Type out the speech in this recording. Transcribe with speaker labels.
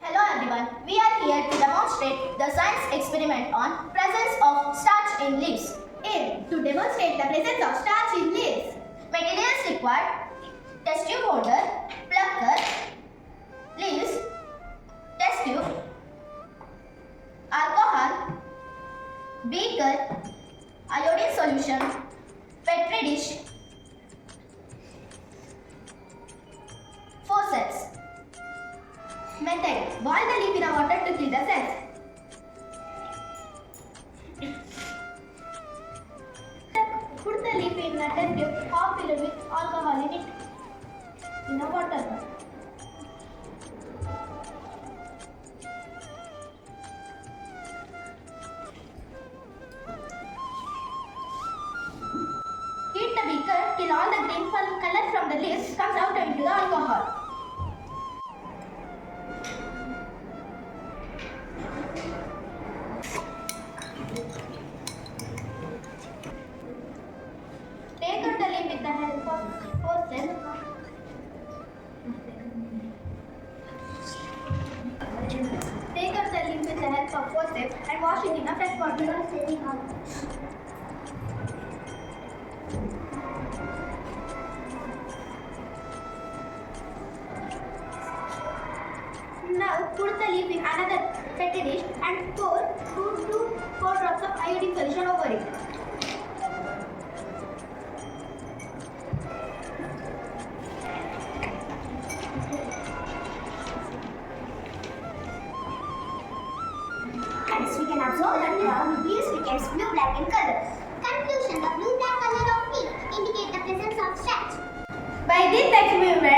Speaker 1: Hello everyone, we are here to demonstrate the science experiment on presence of starch in leaves.
Speaker 2: Aim to demonstrate the presence of starch in leaves.
Speaker 1: Materials required: test tube holder, plucker, leaves, test tube, alcohol, beaker, iodine solution, petri dish, forceps.
Speaker 2: Method: boil the leaf in a water to kill the cells. Put the leaf in a test tube half filled with alcohol in it in a water. Heat the beaker till all the green color from the leaves comes out into the alcohol. Take out the leaf with the help of forceps. Take out the leaf with the help of forceps and wash it in a fresh water. Now put the leaf in another petri dish and pour 2 to 4 drops of iodine solution over it.
Speaker 3: Hence, we can observe that the leaves becomes blue-black in color. Conclusion: the blue-black color of leaf indicate the presence of starch.
Speaker 2: By this experiment,